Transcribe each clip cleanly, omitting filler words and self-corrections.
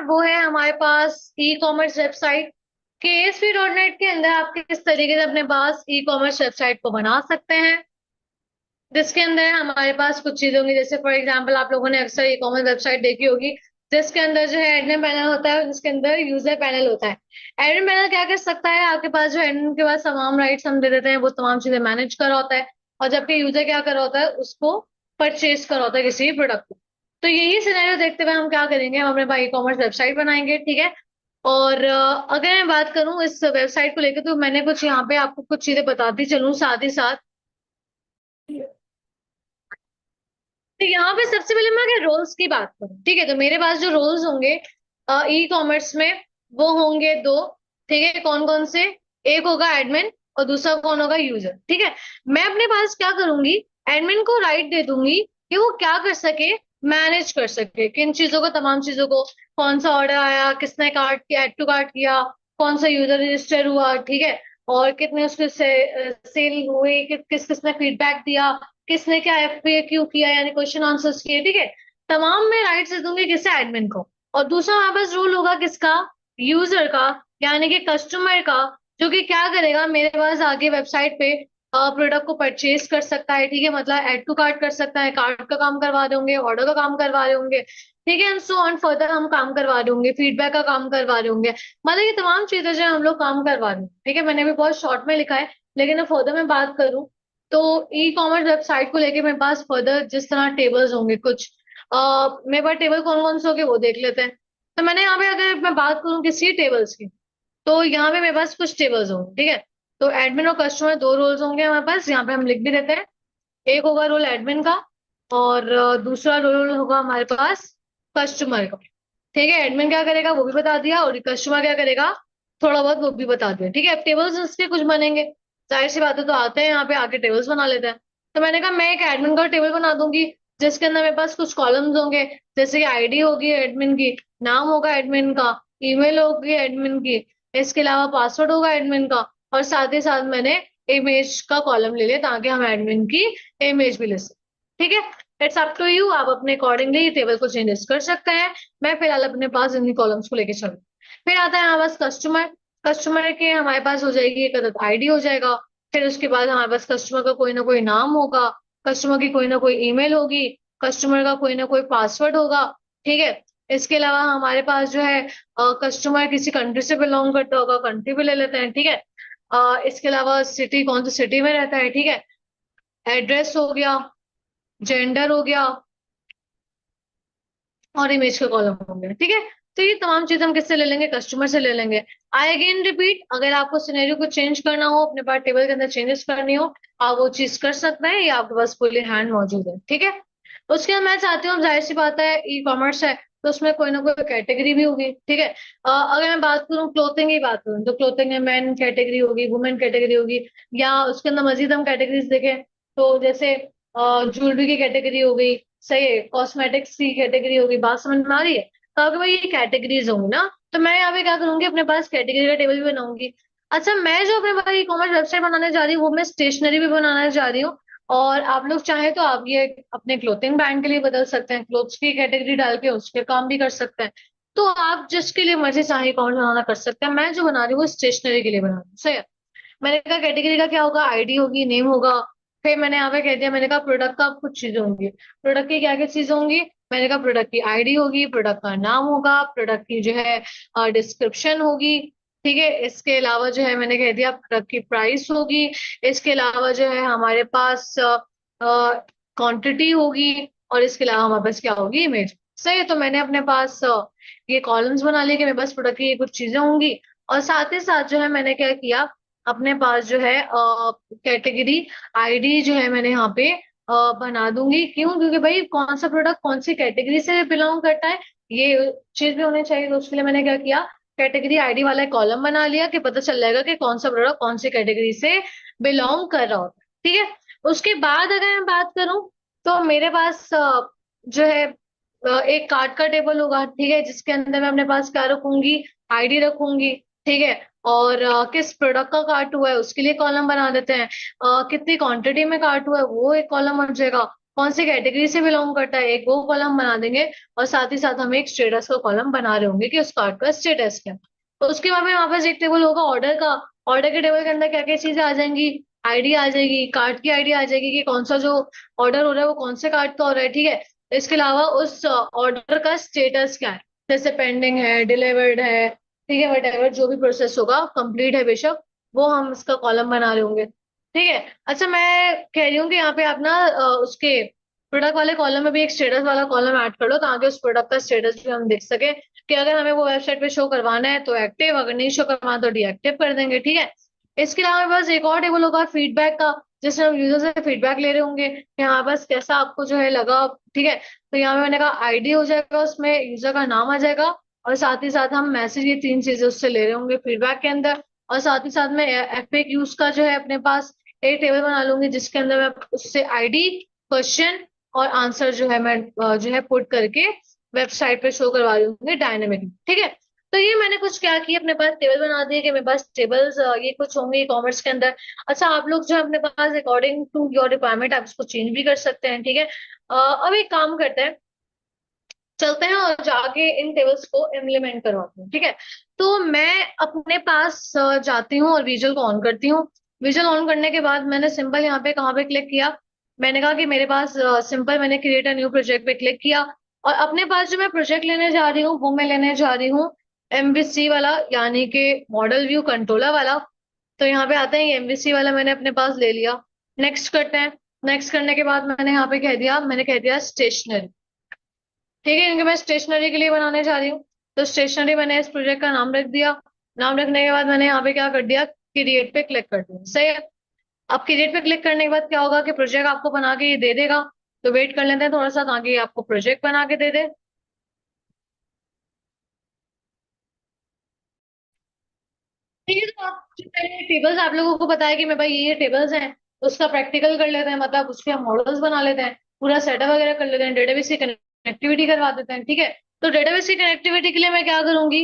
वो है हमारे पास ई कॉमर्स वेबसाइट। KSP.NET के अंदर आप किस तरीके से अपने पास ई कॉमर्स वेबसाइट को बना सकते हैं, जिसके अंदर हमारे पास कुछ चीजें होंगी। जैसे फॉर एग्जांपल आप लोगों ने अक्सर ई कॉमर्स वेबसाइट देखी होगी, जिसके अंदर जो है एडमिन पैनल होता है, जिसके अंदर यूजर पैनल होता है। एडमिन पैनल क्या कर सकता है, आपके पास जो एडमिन के पास तमाम राइट्स हम दे देते हैं, वो तमाम चीजें मैनेज कर रहा होता है। और जबकि यूजर क्या कर रहा होता है, उसको परचेज कर रहा होता है किसी भी प्रोडक्ट को। तो यही सिनेरियो देखते हुए हम क्या करेंगे, हम अपने पास ई कॉमर्स वेबसाइट बनाएंगे, ठीक है। और अगर मैं बात करूं इस वेबसाइट को लेकर, तो मैंने कुछ यहाँ पे आपको कुछ चीजें बताती चलूं साथ ही साथ। तो यहाँ पे सबसे पहले मैं अगर रोल्स की बात करूँ, ठीक है, तो मेरे पास जो रोल्स होंगे ई कॉमर्स में, वो होंगे दो। ठीक है, कौन कौन से? एक होगा एडमिन और दूसरा कौन होगा? यूजर। ठीक है, मैं अपने पास क्या करूंगी, एडमिन को राइट दे दूंगी कि वो क्या कर सके, मैनेज कर सके किन चीजों को, तमाम चीजों को। कौन सा ऑर्डर आया, किसने कार्ट किया, एड टू कार्ट किया, कौन सा यूजर रजिस्टर हुआ, ठीक है, और कितने उसके सेल हुए, किस किसने फीडबैक दिया, किसने क्या FAQ किया यानी क्वेश्चन आंसर्स किए, ठीक है। तमाम मैं राइट्स दे दूंगी किससे? एडमिन को। और दूसरा हमारे पास रूल होगा किसका? यूजर का, यानी कि कस्टमर का, जो कि क्या करेगा, मेरे पास आगे वेबसाइट पे प्रोडक्ट को परचेज कर सकता है, ठीक है, मतलब ऐड टू कार्ट कर सकता है, कार्ट का काम करवा रहे होंगे, ऑर्डर का काम करवा रहे होंगे, ठीक है, एंड सो ऑन फर्दर हम काम करवा रहे होंगे, फीडबैक का काम करवा रहे होंगे। मतलब ये तमाम चीजें जो हम लोग काम करवा रहे हैं, ठीक है। मैंने भी बहुत शॉर्ट में लिखा है, लेकिन अब फर्दर मैं बात करूं तो ई कॉमर्स वेबसाइट को लेके मेरे पास फर्दर जिस तरह टेबल्स होंगे कुछ, मेरे पास टेबल कौन कौन से होंगे वो देख लेते हैं। तो मैंने यहाँ पे अगर मैं बात करूँ किसी टेबल्स की, तो यहाँ पे मेरे पास कुछ टेबल्स होंगे, ठीक है। तो एडमिन और कस्टमर दो रोल्स होंगे हमारे पास, यहाँ पे हम लिख भी देते हैं। एक होगा रोल एडमिन का, और दूसरा रोल होगा हमारे पास कस्टमर का। ठीक है, एडमिन क्या करेगा वो भी बता दिया, और कस्टमर क्या करेगा थोड़ा बहुत वो भी बता दिया, ठीक है। अब टेबल्स इसके कुछ बनेंगे, जाहिर सी बात है, तो आते हैं यहाँ पे आके टेबल्स बना लेते हैं। तो मैंने कहा मैं एक एडमिन का टेबल बना दूंगी, जिसके अंदर मेरे पास कुछ कॉलम्स होंगे, जैसे कि आईडी होगी एडमिन की, नाम होगा एडमिन का, ईमेल होगी एडमिन की, इसके अलावा पासवर्ड होगा एडमिन का, और साथ ही साथ मैंने इमेज का कॉलम ले लिया ताकि हम एडमिन की इमेज भी ले सकें, ठीक है। इट्स अप टू यू, आप अपने अकॉर्डिंगली टेबल को चेंजेस कर सकते हैं। मैं फिलहाल अपने पास इन्हीं कॉलम्स को लेके चलूँ। फिर आता है हमारे पास कस्टमर। कस्टमर के हमारे पास हो जाएगी एक अदद आईडी हो जाएगा। फिर उसके बाद हमारे पास कस्टमर का कोई ना कोई नाम होगा, कस्टमर की कोई ना कोई ईमेल होगी, कस्टमर का कोई ना कोई पासवर्ड होगा, ठीक है। इसके अलावा हमारे पास जो है कस्टमर किसी कंट्री से बिलोंग करता होगा, कंट्री भी ले लेते हैं, ठीक है। इसके अलावा सिटी, कौन सी सिटी में रहता है, ठीक है। एड्रेस हो गया, जेंडर हो गया, और इमेज का कॉलम हो गया, ठीक है। तो ये तमाम चीजें हम किससे ले लेंगे? कस्टमर से ले लेंगे। आई अगेन रिपीट, अगर आपको सिनेरियो को चेंज करना हो, अपने पास टेबल के अंदर चेंजेस करनी हो, आप वो चीज कर सकते हैं, ये आपके पास फुली हैंड मौजूद है, ठीक है। उसके बाद मैं चाहती हूँ, जाहिर सी बात है ई कॉमर्स है, तो उसमें कोई ना कोई कैटेगरी भी होगी, ठीक है। अगर मैं बात करूँ क्लोथिंग की बात करूँ, तो क्लोथिंग में मैन कैटेगरी होगी, वुमेन कैटेगरी होगी, या उसके अंदर मजीद हम कैटेगरीज देखें तो जैसे ज्वेलरी की कैटेगरी हो गई, सही है, कॉस्मेटिक्स की कैटेगरी होगी, बात समझ में आ रही है। तो अगर भाई ये कैटेगरीज होंगी ना, तो मैं यहाँ पे क्या करूंगी, अपने पास कैटेगरी का टेबल भी बनाऊंगी। अच्छा, मैं जो अपने पास ई कॉमर्स वेबसाइट बनाने जा रही हूँ, वो मैं स्टेशनरी भी बनाने जा रही हूँ। और आप लोग चाहे तो आप ये अपने क्लोथिंग ब्रांड के लिए बदल सकते हैं, क्लोथ्स की कैटेगरी डाल के उसके काम भी कर सकते हैं। तो आप जिसके लिए मर्जी चाहे कॉमर्स बनाना कर सकते हैं। मैं जो बना रही हूँ वो स्टेशनरी के लिए बना रही हूँ, सही है। मैंने कहा कैटेगरी का क्या होगा, आईडी होगी, नेम होगा। फिर मैंने यहाँ पे कह दिया, मैंने कहा प्रोडक्ट का कुछ चीजें होंगी। प्रोडक्ट की क्या क्या चीजें होंगी? मैंने कहा प्रोडक्ट की आईडी होगी, प्रोडक्ट का नाम होगा, प्रोडक्ट की जो है डिस्क्रिप्शन होगी, ठीक है। इसके अलावा जो है मैंने कह दिया प्रोडक्ट की प्राइस होगी। इसके अलावा जो है हमारे पास क्वांटिटी होगी। और इसके अलावा हमारे पास क्या होगी? इमेज। सही है, तो मैंने अपने पास ये कॉलम्स बना लिए कि मेरे पास प्रोडक्ट की ये कुछ चीजें होंगी। और साथ ही साथ जो है मैंने क्या किया, अपने पास जो है कैटेगरी आईडी जो है मैंने यहाँ पे बना दूंगी। क्यों? क्योंकि भाई कौन सा प्रोडक्ट कौन सी कैटेगरी से बिलोंग करता है, ये चीज भी होनी चाहिए। तो उसके लिए मैंने क्या किया, कैटेगरी आईडी वाला कॉलम बना लिया कि पता चल जाएगा कि कौन सा प्रोडक्ट कौन सी कैटेगरी से बिलोंग कर रहा होता है, ठीक है। उसके बाद अगर मैं बात करूं, तो मेरे पास जो है एक कार्ड का टेबल होगा, ठीक है, जिसके अंदर मैं अपने पास क्या रखूंगी, आईडी रखूंगी, ठीक है। और किस प्रोडक्ट का कार्ट हुआ है उसके लिए कॉलम बना देते हैं, कितनी क्वांटिटी में कार्ट हुआ है वो एक कॉलम बन जाएगा। कौन सी कैटेगरी से बिलोंग करता है, एक वो कॉलम बना देंगे। और साथ ही साथ हम एक स्टेटस का कॉलम बना रहे होंगे कि उस कार्ड का स्टेटस क्या है। तो उसके बाद में हमारे पास एक टेबल होगा ऑर्डर का। ऑर्डर के टेबल के अंदर क्या क्या चीजें आ जाएंगी, आईडी आ जाएगी, कार्ड की आईडी आ जाएगी कि कौन सा जो ऑर्डर हो रहा है वो कौन से कार्ड का हो रहा है, ठीक है। इसके अलावा उस ऑर्डर का स्टेटस क्या है, जैसे पेंडिंग है, डिलीवर्ड है, ठीक है, वट जो भी प्रोसेस होगा, कंप्लीट है बेशक, वो हम इसका कॉलम बना रहे होंगे, ठीक है। अच्छा, मैं कह रही हूँ कि यहाँ पे आप ना उसके प्रोडक्ट वाले कॉलम में भी एक स्टेटस वाला कॉलम ऐड कर लो, ताकि उस प्रोडक्ट का स्टेटस भी हम देख सके कि अगर हमें वो वेबसाइट पे शो करवाना है तो एक्टिव, अगर नहीं शो करवाना तो डीएक्टिव कर देंगे, ठीक है। इसके अलावा हमारे पास एक और टेबल होगा फीडबैक का, जिसमें हम यूजर से फीडबैक ले रहे होंगे कि हमारे पास कैसा आपको जो है लगा, ठीक है। तो यहाँ पे मैंने कहा आईडी हो जाएगा, उसमें यूजर का नाम आ जाएगा, और साथ ही साथ हम मैसेज, ये तीन चीजें उससे ले रहे होंगे फीडबैक के अंदर। और साथ ही साथ में एफएक्यूज का जो है अपने पास एक टेबल बना लूंगी, जिसके अंदर मैं उससे आईडी, क्वेश्चन और आंसर जो है मैं जो है पुट करके वेबसाइट पे शो करवा दूंगी डायनेमिक, ठीक है। तो ये मैंने कुछ क्या किया, अपने पास टेबल बना दिए कि मेरे पास टेबल्स ये कुछ होंगे ई कॉमर्स के अंदर। अच्छा, आप लोग जो है अपने पास अकॉर्डिंग टू योर रिक्वायरमेंट आप इसको चेंज भी कर सकते हैं, ठीक है। अब एक काम करते हैं, चलते हैं और जाके इन टेबल्स को इम्प्लीमेंट करवाते हैं, ठीक है। तो मैं अपने पास जाती हूँ और विजुअल को ऑन करती हूँ। विजुअल ऑन करने के बाद मैंने सिंपल यहाँ पे कहाँ पे क्लिक किया, मैंने कहा कि मेरे पास सिंपल, मैंने क्रिएट अ न्यू प्रोजेक्ट पे क्लिक किया। और अपने पास जो मैं प्रोजेक्ट लेने जा रही हूँ वो मैं लेने जा रही हूँ एमवीसी वाला, यानी कि मॉडल व्यू कंट्रोलर वाला। तो यहाँ पे आते हैं, एमवीसी वाला मैंने अपने पास ले लिया। नेक्स्ट करते हैं। नेक्स्ट करने के बाद मैंने यहाँ पे कह दिया, मैंने कह दिया स्टेशनरी, ठीक है, क्योंकि मैं स्टेशनरी के लिए बनाने जा रही हूँ। तो स्टेशनरी मैंने इस प्रोजेक्ट का नाम रख दिया। नाम रखने के बाद मैंने यहाँ पे क्या कर दिया, क्रिएट पे क्लिक कर दिया, सही है। अब क्रिएट पे क्लिक करने के बाद क्या होगा कि प्रोजेक्ट आपको बना के ये दे देगा। तो वेट कर लेते हैं थोड़ा सा, ताकि ये आपको प्रोजेक्ट बना के दे दे। ठीक है, तो आप जो मैंने टेबल्स आप लोगों को बताया कि मैं भाई ये टेबल्स हैं, उसका प्रैक्टिकल कर लेते हैं, मतलब उसके हम मॉडल्स बना लेते हैं, पूरा सेटअप वगैरह कर लेते हैं, डेटाबेस की कनेक्टिविटी करवा देते हैं, ठीक है। तो डेटाबेस की कनेक्टिविटी के लिए मैं क्या करूंगी,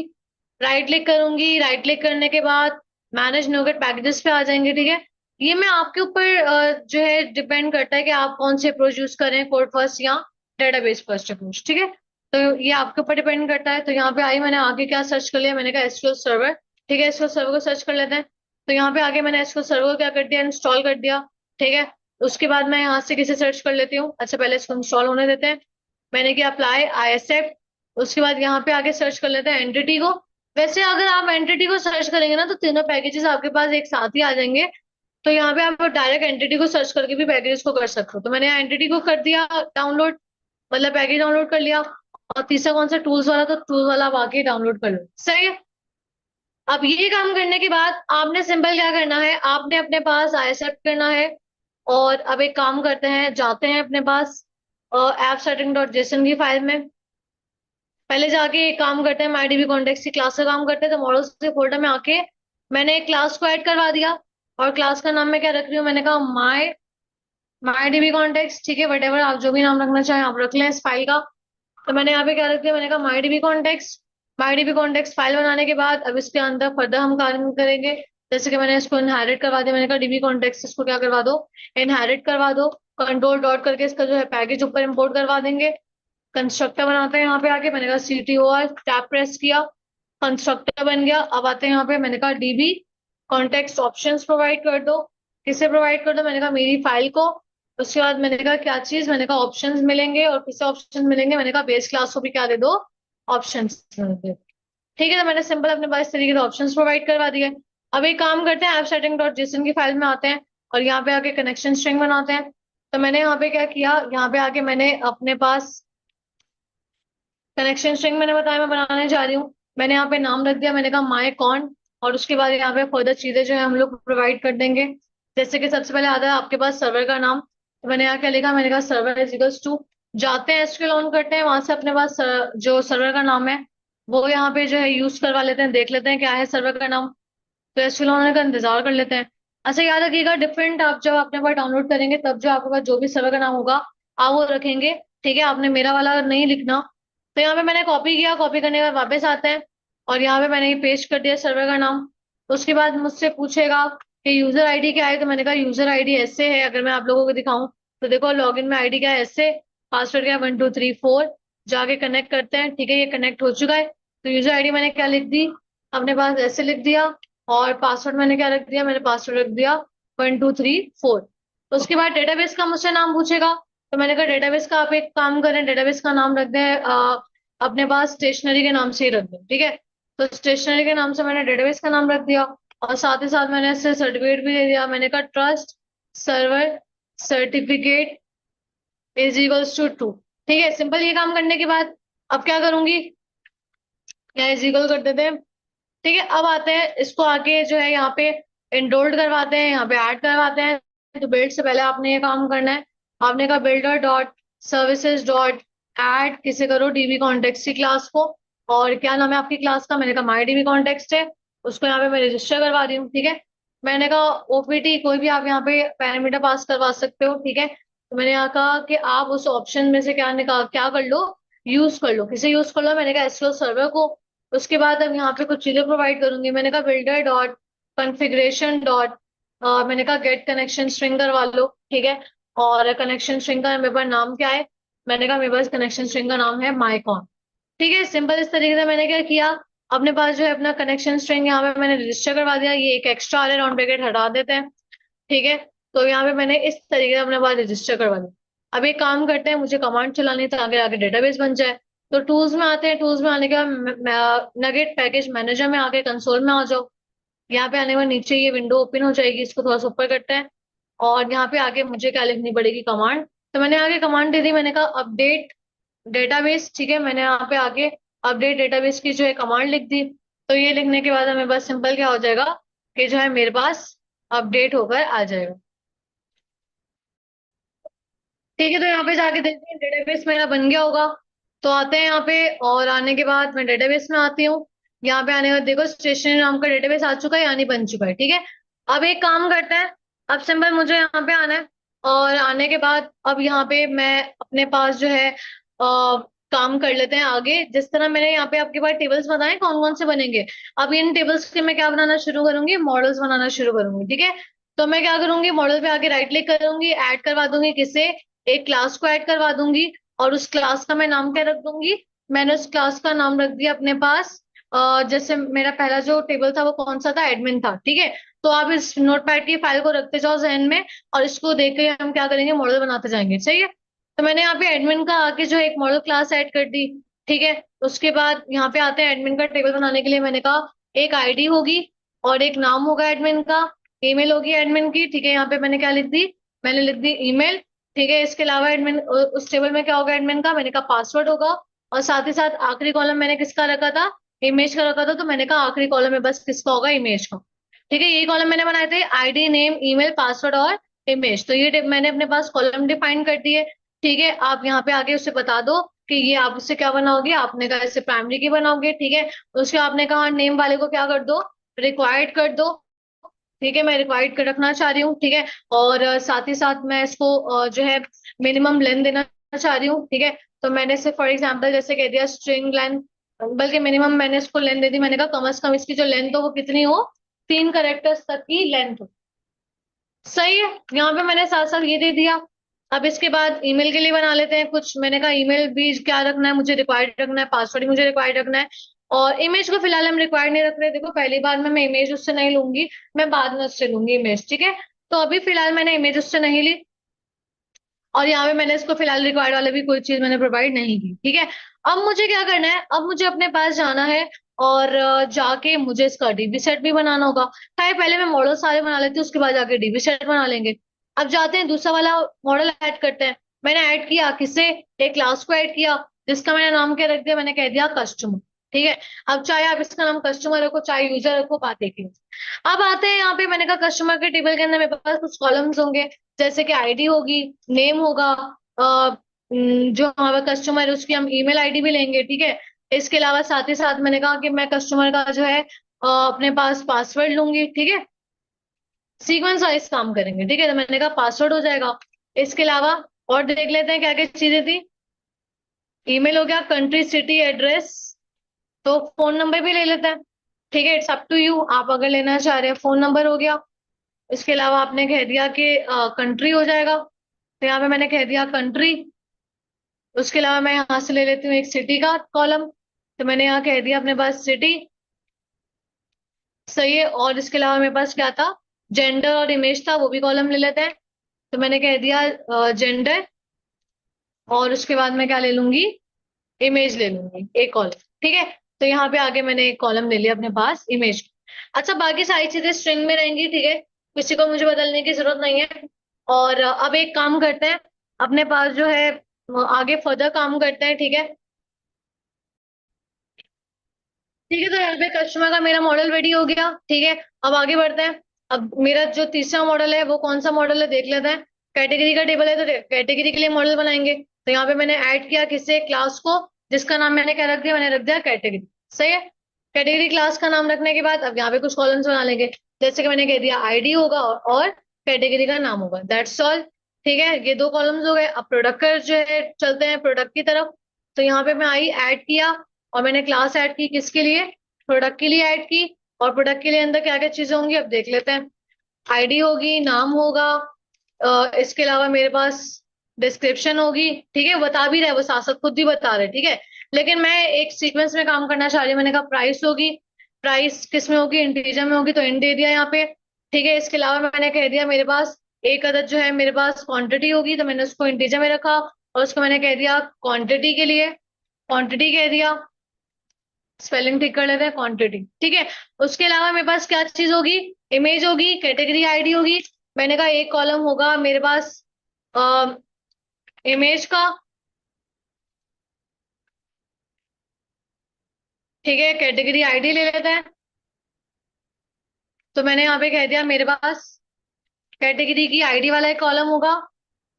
राइट क्लिक करूंगी। राइट क्लिक करने के बाद मैनेज नोगेट पैकेजेस पे आ जाएंगे, ठीक है। ये मैं आपके ऊपर जो है डिपेंड करता है कि आप कौन से अप्रोच यूज करें, कोड फर्स्ट या डेटाबेस फर्स्ट अप्रोच, ठीक है। तो ये आपके ऊपर डिपेंड करता है। तो यहाँ पे आई, मैंने आगे क्या सर्च कर लिया, मैंने कहा एसक्यूएल सर्वर, ठीक है। एसक्यूएल सर्वर को सर्च कर लेते हैं। तो यहाँ पे आगे मैंने एसक्यूएल सर्वर को क्या कर दिया, इंस्टॉल कर दिया, ठीक है। उसके बाद मैं यहाँ से किसे सर्च कर लेती हूँ, अच्छा पहले इसको इंस्टॉल होने देते हैं। मैंने किया अप्लाई, आई एक्सेप्ट। उसके बाद यहाँ पे आगे सर्च कर लेते हैं एंटिटी को। वैसे अगर आप एंटिटी को सर्च करेंगे ना, तो तीनों पैकेजेस आपके पास एक साथ ही आ जाएंगे। तो यहाँ पे आप डायरेक्ट एंटिटी को सर्च करके भी पैकेजेस को कर सकते हो। तो मैंने एंटिटी को कर दिया डाउनलोड, मतलब पैकेज डाउनलोड कर लिया। और तीसरा कौन सा, टूल्स वाला, तो टूल वाला आप आके डाउनलोड कर लो, सही है। अब ये काम करने के बाद आपने सिंपल क्या करना है, आपने अपने पास आई एक्सेप्ट करना है। और अब एक काम करते हैं, जाते हैं अपने पास ऐप सेटिंग डॉट जेसन की फाइल में। पहले जाके एक काम करते हैं, माईडीबी कॉन्टेक्स्ट की क्लास का काम करते हैं। तो मॉडल्स के फोल्डर में आके मैंने एक क्लास को ऐड करवा दिया। और क्लास का नाम मैं क्या रख रही हूँ, मैंने कहा माई डीबी कॉन्टेक्स्ट, ठीक है, वट एवर आप जो भी नाम रखना चाहें आप रख लें इस फाइल का। तो मैंने यहाँ पे क्या रख दिया, मैंने कहा my DB context. My DB context file बनाने के बाद अब इसके अंदर फर्दर हम काम करेंगे। जैसे कि मैंने इसको इनहेरिट करवा दिया, मैंने कहा डीबी कॉन्टेक्स्ट, इसको क्या करवा दो, इनहेरिट करवा दो। कंट्रोल डॉट करके इसका जो है पैकेज ऊपर इंपोर्ट करवा देंगे। कंस्ट्रक्टर बनाते हैं यहाँ पे आके, मैंने कहा CTOR, टैब प्रेस किया, कंस्ट्रक्टर बन गया। अब आते हैं यहाँ पे, मैंने कहा डीबी कॉन्टेक्स्ट ऑप्शंस प्रोवाइड कर दो। किसे प्रोवाइड कर दो, मैंने कहा मेरी फाइल को। उसके बाद मैंने कहा क्या चीज, मैंने कहा ऑप्शंस मिलेंगे। और किसे ऑप्शंस मिलेंगे, मैंने कहा बेस क्लास को भी क्या दे दो, ऑप्शंस दे दो, ठीक है। तो मैंने सिंपल अपने पास इस तरीके से ऑप्शंस प्रोवाइड करवा दिए। अब एक काम करते हैं, ऐप सेटिंग डॉट जेसन की फाइल में आते हैं और यहाँ पे आके कनेक्शन स्ट्रिंग बनाते हैं। तो मैंने यहाँ पे क्या किया, यहाँ पे आके मैंने अपने पास कनेक्शन स्ट्रिंग, मैंने बताया मैं बनाने जा रही हूँ। मैंने यहाँ पे नाम रख दिया, मैंने कहा माई कॉन। और उसके बाद यहाँ पे फर्दर चीजें जो है हम लोग प्रोवाइड कर देंगे। जैसे कि सबसे पहले आता है आपके पास सर्वर का नाम। तो मैंने यहाँ क्या लिखा, मैंने कहा सर्वर इज इक्वल्स टू, जाते हैं एसक्यूएल ऑन करते हैं, वहां से अपने पास जो सर्वर का नाम है वो यहाँ पे जो है यूज करवा लेते हैं, देख लेते हैं क्या है सर्वर का नाम। तो एसक्यूएल होने का इंतजार कर लेते हैं। अच्छा, याद रखिएगा डिफरेंट, आप जब अपने पास डाउनलोड करेंगे तब जो आपके पास जो भी सर्वर का नाम होगा आप वो रखेंगे, ठीक है। आपने मेरा वाला नहीं लिखना। तो यहाँ पे मैंने कॉपी किया, कॉपी करने के बाद वापस आते हैं और यहाँ पे मैंने पेस्ट कर दिया सर्वर का नाम। उसके बाद मुझसे पूछेगा कि यूजर आईडी क्या है, तो मैंने कहा यूजर आईडी ऐसे है, अगर मैं आप लोगों को दिखाऊं तो देखो लॉगिन में आईडी क्या है, ऐसे, पासवर्ड क्या है 1234, जाके कनेक्ट करते हैं। ठीक है, ये कनेक्ट हो चुका है। तो यूजर आईडी मैंने क्या लिख दी अपने पास, ऐसे लिख दिया। और पासवर्ड मैंने क्या रख दिया, मैंने पासवर्ड रख दिया 1234। तो उसके बाद डेटाबेस का मुझसे नाम पूछेगा। तो मैंने कहा डेटाबेस का आप एक काम करें, डेटाबेस का नाम रख दें अपने पास स्टेशनरी के नाम से ही रख दें। ठीक है, तो स्टेशनरी के नाम से मैंने डेटाबेस का नाम रख दिया। और साथ ही साथ मैंने इससे सर्टिफिकेट भी दे दिया। मैंने कहा trust server certificate is equals to 2। ठीक है, सिंपल। ये काम करने के बाद अब क्या करूंगी, यहाँ इज इक्वल कर देते हैं। ठीक है, अब आते हैं इसको आगे जो है यहाँ पे एनरोल्ड करवाते हैं, यहाँ पे ऐड करवाते हैं। तो बिल्ड से पहले आपने ये काम करना है। आपने कहा builder dot services dot add किसे करो, डीबी कॉन्टेक्स्ट की क्लास को। और क्या नाम है आपकी क्लास का, मैंने कहा माई डीबी कॉन्टेक्स्ट है। उसको यहाँ पे मैं रजिस्टर करवा रही हूँ। ठीक है, मैंने कहा ओपीटी कोई भी आप यहाँ पे पैरामीटर पास करवा सकते हो। ठीक है, तो मैंने यहाँ कहा कि आप उस ऑप्शन में से क्या निकाल क्या कर लो, यूज कर लो। किसे यूज कर लो, मैंने कहा एसक्यूएल सर्वर को। उसके बाद अब यहाँ पे कुछ चीजें प्रोवाइड करूंगी। मैंने कहा बिल्डर डॉट कॉन्फ़िगरेशन डॉट, मैंने कहा गेट कनेक्शन स्ट्रिंग करवा लो। ठीक है, और कनेक्शन स्ट्रिंग का मेरे पास नाम क्या है, मैंने कहा मेरे पास कनेक्शन स्ट्रिंग का नाम है माइकॉन। ठीक है, सिंपल। इस तरीके से मैंने क्या किया, अपने पास जो है अपना कनेक्शन स्ट्रिंग यहाँ पे मैंने रजिस्टर करवा दिया। ये एक एक्स्ट्रा आ रहा है, राउंड ब्रैकेट हटा देते हैं। ठीक है, तो यहाँ पे मैंने इस तरीके से अपने पास रजिस्टर करवा दिया। अब एक काम करते हैं, मुझे कमांड चलानी है ताकि आगे डेटाबेस बन जाए। तो टूल्स में आते हैं, टूल्स में आने के बाद नगेट पैकेज मैनेजर में आके कंसोल में आ जाओ। यहाँ पे आने के बाद नीचे ये विंडो ओपन हो जाएगी, इसको थोड़ा सा ऊपर करते हैं। और यहाँ पे आगे मुझे क्या लिखनी पड़ेगी, कमांड। तो मैंने आगे कमांड दे दी, मैंने कहा अपडेट डेटाबेस। ठीक है, मैंने यहाँ पे आगे अपडेट डेटाबेस की जो है कमांड लिख दी। तो ये लिखने के बाद हमें बस सिंपल क्या हो जाएगा कि जो है मेरे पास अपडेट होकर आ जाएगा। ठीक है, तो यहाँ पे जाके देखते हैं डेटाबेस मेरा बन गया होगा। तो आते हैं यहाँ पे, और आने के बाद मैं डेटाबेस में आती हूँ। यहाँ पे आने के बाद देखो स्टेशनरी नाम का डेटाबेस आ चुका है, यानी बन चुका है। ठीक है, अब एक काम करते हैं, अब सिंपल मुझे यहाँ पे आना है। और आने के बाद अब यहाँ पे मैं अपने पास जो है काम कर लेते हैं आगे। जिस तरह मैंने यहाँ पे आपके पास टेबल्स बताए कौन कौन से बनेंगे, अब इन टेबल्स के मैं क्या बनाना शुरू करूंगी, मॉडल्स बनाना शुरू करूंगी। ठीक है, तो मैं क्या करूंगी, मॉडल पे आके राइट क्लिक करूंगी, ऐड करवा दूंगी किसे, एक क्लास को ऐड करवा दूंगी। और उस क्लास का मैं नाम क्या रख दूंगी, मैंने उस क्लास का नाम रख दिया अपने पास जैसे मेरा पहला जो टेबल था वो कौन सा था, एडमिन था। ठीक है, तो आप इस नोटपैड की फाइल को रखते जाओ जहन में, और इसको देख के हम क्या करेंगे, मॉडल बनाते जाएंगे। सही है, तो मैंने यहाँ पे एडमिन का आके जो है एक मॉडल क्लास ऐड कर दी। ठीक है, उसके बाद यहाँ पे आते हैं एडमिन का टेबल बनाने के लिए। मैंने कहा एक आईडी होगी और एक नाम होगा एडमिन का, ईमेल होगी एडमिन की। ठीक है, यहाँ पे मैंने क्या लिख दी, मैंने लिख दी ईमेल। ठीक है, इसके अलावा एडमिन उस टेबल में क्या होगा एडमिन का, मैंने कहा पासवर्ड होगा। और साथ ही साथ आखिरी कॉलम मैंने किसका रखा था, इमेज का रखा था। तो मैंने कहा आखिरी कॉलम में बस किसका होगा, इमेज का। ठीक है, ये कॉलम मैंने बनाए थे आईडी नेम ईमेल पासवर्ड और इमेज। तो ये मैंने अपने पास कॉलम डिफाइन कर दिए। ठीक है, आप यहाँ पे आगे उससे बता दो कि ये आप उससे क्या बनाओगे, आपने कहा इससे प्राइमरी की बनाओगे। ठीक है, उसके आपने कहा नेम वाले को क्या कर दो, रिक्वायर्ड कर दो। ठीक है, मैं रिक्वायर्ड कर रखना चाह रही हूँ। ठीक है, और साथ ही साथ मैं इसको जो है मिनिमम लेंथ देना चाह रही हूँ। ठीक है, तो मैंने इसे फॉर एग्जांपल जैसे कह दिया स्ट्रिंग लेंथ, बल्कि मिनिमम मैंने इसको लेंथ दे दी। मैंने कहा कम से कम इसकी जो लेंथ हो वो कितनी हो, 3 कैरेक्टर्स तक की लेंथ हो। सही है, यहाँ पे मैंने साथ साथ ये दे दिया। अब इसके बाद ईमेल के लिए बना लेते हैं कुछ। मैंने कहा ईमेल भी क्या रखना है, मुझे रिक्वायर्ड रखना है, पासवर्ड भी मुझे रिक्वायर्ड रखना है। और इमेज को फिलहाल हम रिक्वायर्ड नहीं रख रहे। देखो पहली बार में मैं इमेज उससे नहीं लूंगी, मैं बाद में उससे लूंगी इमेज। ठीक है, तो अभी फिलहाल मैंने इमेज उससे नहीं ली। और यहाँ पे मैंने इसको फिलहाल रिक्वायर्ड वाला भी कोई चीज मैंने प्रोवाइड नहीं की। ठीक है, अब मुझे क्या करना है, अब मुझे अपने पास जाना है और जाके मुझे इसका डीबी सेट भी बनाना होगा। खैर पहले मैं मॉडल सारे बना लेती हूँ, उसके बाद जाके डीबी सेट बना लेंगे। अब जाते हैं दूसरा वाला मॉडल ऐड करते हैं। मैंने ऐड किया किसे, एक क्लास को ऐड किया जिसका मैंने नाम क्या रख दिया, मैंने कह दिया कस्टमर। ठीक है, अब चाहे आप इसका नाम कस्टमर रखो चाहे यूजर रखो, बात एक ही है। अब आते हैं यहाँ पे, मैंने कहा कस्टमर के टेबल के अंदर मेरे पास कुछ कॉलम्स होंगे, जैसे कि आईडी होगी, नेम होगा, जो हमारा कस्टमर है उसकी हम ईमेल आईडी भी लेंगे। ठीक है, इसके अलावा साथ ही साथ मैंने कहा कि मैं कस्टमर का जो है अपने पास पासवर्ड लूंगी। ठीक है, सीक्वेंस वाइज काम करेंगे। ठीक है, तो मैंने कहा पासवर्ड हो जाएगा। इसके अलावा और देख लेते हैं क्या क्या चीजें थी। ईमेल हो गया, कंट्री सिटी एड्रेस, तो फोन नंबर भी ले लेते हैं। ठीक है, इट्स अप टू यू, आप अगर लेना चाह रहे हैं। फोन नंबर हो गया, इसके अलावा आपने कह दिया कि कंट्री हो जाएगा। तो यहाँ पे मैंने कह दिया कंट्री। उसके अलावा मैं यहाँ से ले लेती हूँ एक सिटी का कॉलम। तो मैंने यहाँ कह दिया अपने पास सिटी। सही है। और इसके अलावा मेरे पास क्या था, जेंडर और इमेज था, वो भी कॉलम ले लेते हैं। तो मैंने कह दिया जेंडर। और उसके बाद मैं क्या ले लूंगी, इमेज ले लूंगी, एक कॉलम। ठीक है। तो यहाँ पे आगे मैंने एक कॉलम ले लिया अपने पास इमेज। अच्छा, बाकी सारी चीजें स्ट्रिंग में रहेंगी। ठीक है, किसी को मुझे बदलने की जरूरत नहीं है। और अब एक काम करते हैं, अपने पास जो है आगे फर्दर काम करते हैं। ठीक है। ठीक है, तो यहाँ पे कस्टमर का मेरा मॉडल रेडी हो गया। ठीक है, अब आगे बढ़ते हैं। अब मेरा जो तीसरा मॉडल है वो कौन सा मॉडल है देख लेते हैं। कैटेगरी का टेबल है, तो कैटेगरी के लिए मॉडल बनाएंगे। तो यहाँ पे मैंने ऐड किया किससे, क्लास को, जिसका नाम मैंने क्या रख दिया, मैंने रख दिया कैटेगरी। सही है। कैटेगरी क्लास का नाम रखने के बाद अब यहाँ पे कुछ कॉलम्स बना लेंगे। जैसे कि मैंने कह दिया आईडी होगा और कैटेगरी का नाम होगा, दैट्स ऑल। ठीक है, ये दो कॉलम्स हो गए। अब प्रोडक्ट का जो है चलते हैं प्रोडक्ट की तरफ। तो यहाँ पे मैं आई ऐड किया, और मैंने क्लास ऐड की किसके लिए, प्रोडक्ट के लिए ऐड की। और प्रोडक्ट के लिए अंदर क्या क्या चीजें होंगी अब देख लेते हैं। आईडी होगी, नाम होगा, इसके अलावा मेरे पास डिस्क्रिप्शन होगी। ठीक है, बता भी रहे वो, साथ साथ खुद भी बता रहे। ठीक है, लेकिन मैं एक सीक्वेंस में काम करना चाह रही हूँ। मैंने कहा प्राइस होगी, प्राइस किस में होगी, इंटीजर में होगी, तो इंट दे दिया यहाँ पे। ठीक है, इसके अलावा मैंने कह दिया मेरे पास एक अदद जो है मेरे पास क्वांटिटी होगी, तो मैंने उसको इंटीजर में रखा। और उसको मैंने कह दिया क्वांटिटी के लिए, क्वांटिटी कह दिया। स्पेलिंग ठीक कर लेते हैं, क्वांटिटी। ठीक है, उसके अलावा मेरे पास क्या चीज होगी, इमेज होगी, कैटेगरी आईडी होगी। मैंने कहा एक कॉलम होगा मेरे पास इमेज का। ठीक है, कैटेगरी आईडी ले लेते हैं। तो मैंने यहाँ पे कह दिया मेरे पास कैटेगरी की आईडी वाला एक कॉलम होगा।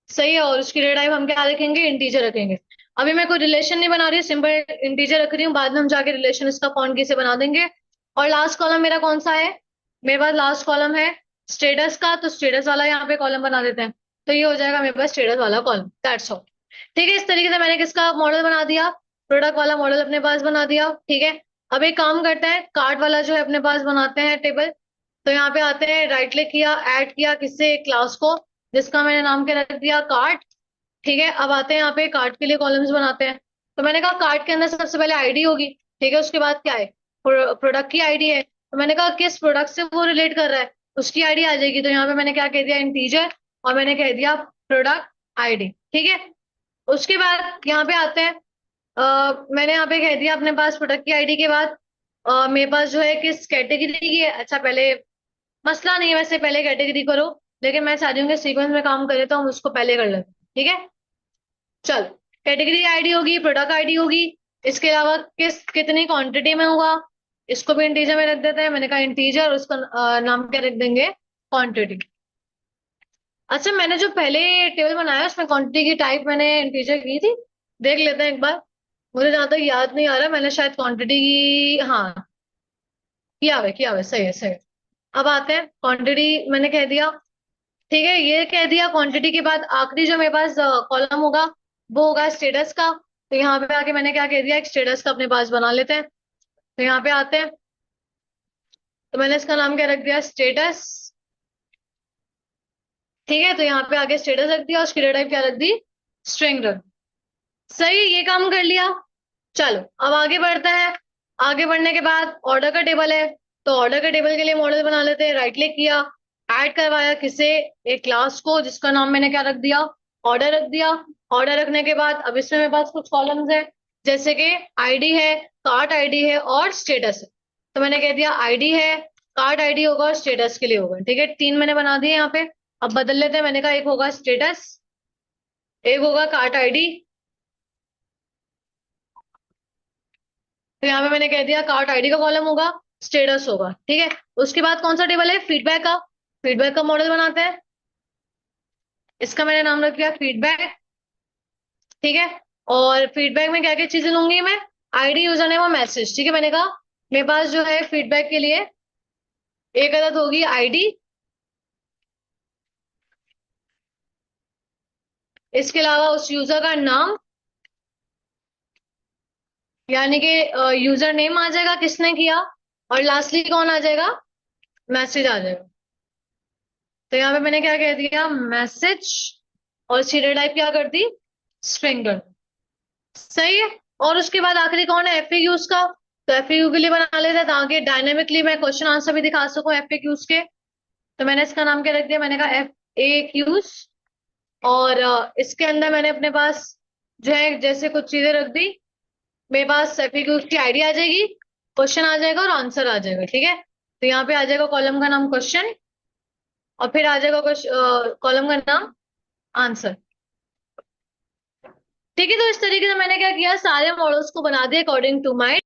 सही है। और उसकी डेटा टाइप हम क्या रखेंगे, इंटीजर रखेंगे। अभी मैं कोई रिलेशन नहीं बना रही, सिंपल इंटीजर रख रही हूँ, बाद में हम जाके रिलेशन इसका फॉन्ट की से बना देंगे। और लास्ट कॉलम मेरा कौन सा है, मेरे पास लास्ट कॉलम है स्टेटस का, तो स्टेटस वाला यहाँ पे कॉलम बना देते हैं। तो ये हो जाएगा मेरे पास स्टेटस वाला कॉलम, दैट्स ऑल। ठीक है, इस तरीके से मैंने किसका मॉडल बना दिया, प्रोडक्ट वाला मॉडल अपने पास बना दिया। ठीक है, अब एक काम करते हैं, कार्ड वाला जो है अपने पास बनाते हैं टेबल। तो यहाँ पे आते हैं, राइट क्लिक किया, ऐड किया किससे, क्लास को, जिसका मैंने नाम क्या रख दिया, कार्ड। ठीक है, अब आते हैं यहाँ पे कार्ड के लिए कॉलम्स बनाते हैं। तो मैंने कहा कार्ड के अंदर सबसे पहले आईडी होगी। ठीक है, उसके बाद क्या है, प्रोडक्ट की आईडी है। तो मैंने कहा किस प्रोडक्ट से वो रिलेट कर रहा है, उसकी आईडी आ जाएगी। तो यहाँ पे मैंने क्या कह दिया, इंटीजर, और मैंने कह दिया प्रोडक्ट आईडी। ठीक है, उसके बाद यहाँ पे आते हैं, मैंने यहाँ पे कह दिया अपने पास प्रोडक्ट की आईडी के बाद मेरे पास जो है किस कैटेगरी की है। अच्छा, पहले मसला नहीं है वैसे, पहले कैटेगरी करो, लेकिन मैं चाहती हूँ कि सीक्वेंस में काम करे तो हम उसको पहले कर लेते हैं। ठीक है, चल, कैटेगरी आईडी होगी, प्रोडक्ट आईडी होगी, इसके अलावा कितनी क्वांटिटी में होगा, इसको भी इंटीजर में रख देते हैं। मैंने कहा इंटीजर, उसका नाम क्या रख देंगे, क्वांटिटी। अच्छा, मैंने जो पहले टेबल बनाया उसमें क्वांटिटी की टाइप मैंने इंटीजर की थी, देख लेते हैं एक बार। मुझे जहां तक याद नहीं आ रहा, मैंने शायद क्वांटिटी की, हाँ, किया हुआ है, सही है सही है। अब आते हैं क्वांटिटी, मैंने कह दिया। ठीक है, ये कह दिया क्वांटिटी के बाद आखिरी जो मेरे पास कॉलम होगा वो होगा स्टेटस का। तो यहाँ पे आके मैंने क्या कह दिया, एक स्टेटस का अपने पास बना लेते हैं। तो यहाँ पे आते हैं, तो मैंने इसका नाम क्या रख दिया, स्टेटस। ठीक है, तो यहाँ पे आगे स्टेटस रख दिया और उसकी टाइप क्या रख दी, स्ट्रिंग रख दी। सही, ये काम कर लिया। चलो, अब आगे बढ़ते हैं। आगे बढ़ने के बाद ऑर्डर का टेबल है, तो ऑर्डर के टेबल के लिए मॉडल बना लेते हैं। राइट क्लिक किया, ऐड करवाया किसे, एक क्लास को, जिसका नाम मैंने क्या रख दिया, ऑर्डर रख दिया। ऑर्डर रखने के बाद अब इसमें मेरे पास कुछ कॉलम्स है, जैसे कि आईडी है, कार्ट आईडी है और स्टेटस है। तो मैंने कह दिया आईडी है, कार्ट आईडी होगा और स्टेटस के लिए होगा। ठीक है, तीन मैंने बना दिए यहाँ पे। अब बदल लेते हैं, मैंने कहा एक होगा स्टेटस, एक होगा कार्ट आईडी। तो यहाँ पे मैंने कह दिया कार्ट आईडी का कॉलम होगा, स्टेटस होगा। ठीक है, उसके बाद कौन सा टेबल है, फीडबैक का। फीडबैक का मॉडल बनाते हैं, इसका मैंने नाम रख दिया फीडबैक। ठीक है, और फीडबैक में क्या क्या चीजें लूंगी मैं, आईडी, यूजर नेम और मैसेज। ठीक है, मैंने कहा मेरे पास जो है फीडबैक के लिए एक अदद होगी आईडी, इसके अलावा उस यूजर का नाम, यानी कि यूजर नेम आ जाएगा किसने किया, और लास्टली कौन आ जाएगा, मैसेज आ जाएगा। तो यहाँ पे मैंने क्या कह दिया, मैसेज। और इसकी डेटा टाइप क्या कर दी, स्ट्रिंग कर दी। सही है। और उसके बाद आखिरी कौन है, एफएक्यूज का। तो एफएक्यू के लिए बना लेते हैं ताकि डायनेमिकली मैं क्वेश्चन आंसर भी दिखा सकूं एफएक्यूज के। तो मैंने इसका नाम क्या रख दिया, मैंने कहा एफ ए क्यूज। और इसके अंदर मैंने अपने पास जो है जैसे कुछ चीजें रख दी। मेरे पास एफएक्यूज की आईडी आ जाएगी, क्वेश्चन आ जाएगा और आंसर आ जाएगा, ठीक है। तो यहाँ पे आ जाएगा कॉलम का नाम क्वेश्चन, और फिर आ जाएगा कॉलम का नाम आंसर। ठीक है, तो इस तरीके से मैंने क्या किया, सारे मॉडल्स को बना दिया अकॉर्डिंग टू माई।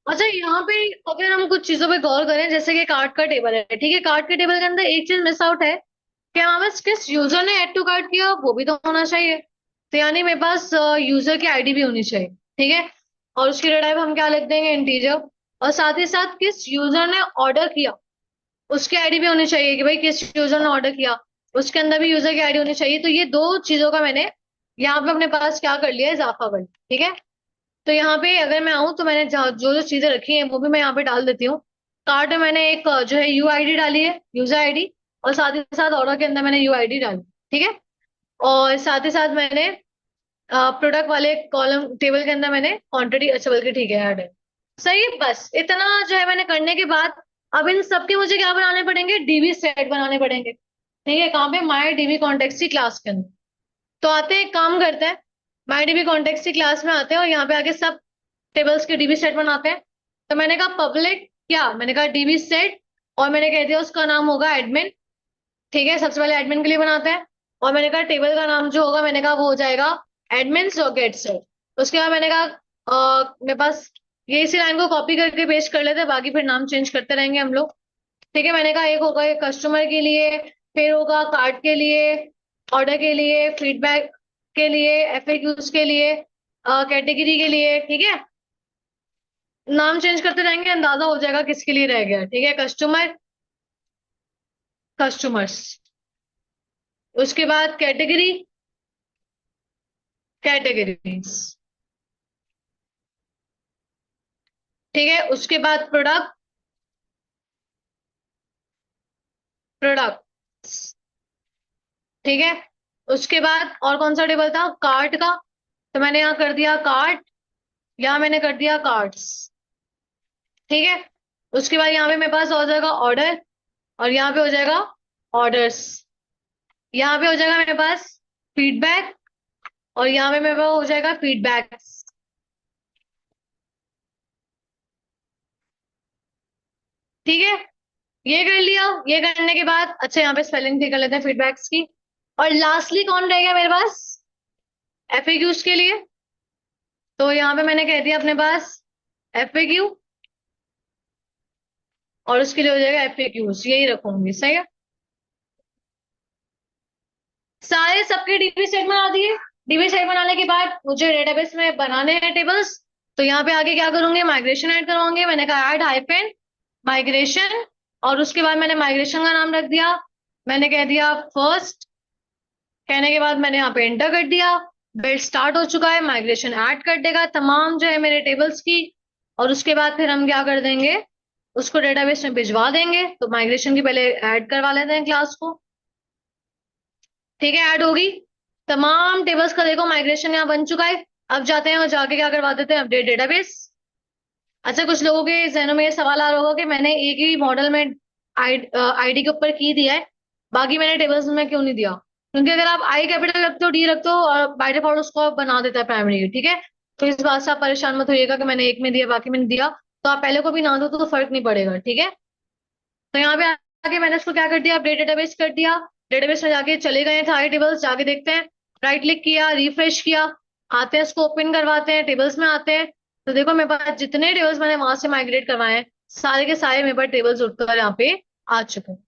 अच्छा, यहाँ पे अगर हम कुछ चीजों पे गौर करें, जैसे कि कार्ट का टेबल है, ठीक है, कार्ट के टेबल के अंदर एक चीज मिस आउट है कि हमें बस किस यूजर ने ऐड टू कार्ट किया वो भी तो होना चाहिए। तो यानी मेरे पास यूजर की आईडी भी होनी चाहिए, ठीक है। और उसकी टाइप हम क्या लिख देंगे, इंटीजर। और साथ ही साथ किस यूजर ने ऑर्डर किया उसकी आईडी भी होनी चाहिए, कि भाई किस यूजर ने ऑर्डर किया, उसके अंदर भी यूजर की आईडी होनी चाहिए। तो ये दो चीजों का मैंने यहाँ पे अपने पास क्या कर लिया, इजाफा कर लिया, ठीक है। तो यहाँ पे अगर मैं आऊँ तो मैंने जो जो चीजें रखी हैं वो भी मैं यहाँ पे डाल देती हूँ। कार्ट में मैंने एक जो है यू आईडी डाली है, यूजर आईडी। और साथ ही साथ ऑर्डर के अंदर मैंने यू आईडी डाली, ठीक है। और साथ ही साथ मैंने प्रोडक्ट वाले कॉलम टेबल के अंदर मैंने क्वांटिटी, अच्छा बल्कि ठीक है ऐड है। सही है, बस इतना जो है मैंने करने के बाद अब इन सबके मुझे क्या बनाने पड़ेंगे, डीबी सेट बनाने पड़ेंगे, ठीक है। कहाँ पे, माई डीबी कॉन्टेक्स्ट क्लास के अंदर। तो आते हैं, एक काम करते हैं, माई डीबी कॉन्टेक्स्ट क्लास में आते हैं और यहाँ पे आके सब टेबल्स के डीबी सेट बनाते हैं। तो मैंने कहा पब्लिक क्या, मैंने कहा डीबी सेट, और मैंने कह दिया उसका नाम होगा एडमिन, ठीक है। सबसे पहले एडमिन के लिए बनाते हैं। और मैंने कहा टेबल का नाम जो होगा, मैंने कहा वो हो जाएगा एडमिन और गेट सेट। उसके बाद मैंने कहा मेरे पास ये इसी लाइन को कॉपी करके पेस्ट कर लेते हैं, बाकी फिर नाम चेंज करते रहेंगे हम लोग, ठीक है। मैंने कहा एक होगा ये कस्टमर के लिए, फिर होगा कार्ड के लिए, ऑर्डर के लिए, फीडबैक के लिए, एफएक्यूज के लिए, कैटेगरी के लिए, ठीक है। नाम चेंज करते रहेंगे, अंदाजा हो जाएगा किसके लिए रह गया, ठीक है। Customer, customers. उसके बाद कैटेगरी, कैटेगरीज, ठीक है। उसके बाद प्रोडक्ट, प्रोडक्ट्स, ठीक है। उसके बाद और कौन सा टेबल था, कार्ट का। तो मैंने यहाँ कर दिया कार्ट, यहाँ मैंने कर दिया कार्ड्स, ठीक है। उसके बाद यहाँ पे मेरे पास हो जाएगा ऑर्डर, और यहाँ पे हो जाएगा ऑर्डर्स। यहाँ पे हो जाएगा मेरे पास फीडबैक, और यहाँ पे मेरे पास हो जाएगा फीडबैक्स, ठीक है। ये कर लिया। ये करने के बाद अच्छा यहाँ पे स्पेलिंग भी कर लेते हैं फीडबैक्स की। और लास्टली कौन रह गया मेरे पास, एफएक्यूज के लिए। तो यहाँ पे मैंने कह दिया अपने पास एफएक्यू, और उसके लिए हो जाएगा एफएक्यूज, यही रखूंगी, सही है। सारे सबके डीबी सेट बना दिए। डीबी सेट बनाने के बाद मुझे डेटाबेस में बनाने हैं टेबल्स। तो यहाँ पे आगे क्या करूंगी, माइग्रेशन ऐड करवाऊंगी। मैंने कहा ऐड हाइफन माइग्रेशन, और उसके बाद मैंने माइग्रेशन का नाम रख दिया, मैंने कह दिया फर्स्ट। कहने के बाद मैंने यहाँ पे एंटर कर दिया, बिल्ड स्टार्ट हो चुका है, माइग्रेशन ऐड कर देगा तमाम जो है मेरे टेबल्स की। और उसके बाद फिर हम क्या कर देंगे, उसको डेटाबेस में भिजवा देंगे। तो माइग्रेशन की पहले ऐड करवा लेते हैं क्लास को, ठीक है। ऐड होगी तमाम टेबल्स का, देखो माइग्रेशन यहाँ बन चुका है। अब जाते हैं और जाके क्या करवा देते हैं, अपडेट डेटाबेस। अच्छा, कुछ लोगों के जहनों में ये सवाल आ रहा होगा कि मैंने एक ही मॉडल में आईडी के ऊपर की दिया है, बाकी मैंने टेबल्स में क्यों नहीं दिया। क्योंकि अगर आप आई कैपिटल रखते हो, डी रखते हो, और बाय डिफॉल्ट उसको बना देता है प्राइमरी, ठीक है। तो इस बात से आप परेशान मत होइएगा कि मैंने एक में दिया बाकी में नहीं दिया। तो आप पहले को भी ना दो तो फर्क नहीं पड़ेगा, ठीक है। तो यहाँ पे आके मैंने इसको क्या कर दिया, अपडेट डेटाबेस कर दिया। डेटाबेस में जाके चले गए सारे टेबल्स, जाके देखते हैं, राइट क्लिक किया, रिफ्रेश किया, आते हैं इसको ओपन करवाते हैं, टेबल्स में आते हैं। तो देखो मेरे पास जितने टेबल्स मैंने वहां से माइग्रेट करवाए हैं, सारे के सारे मेरे पास टेबल्स उठकर यहाँ पे आ चुके हैं।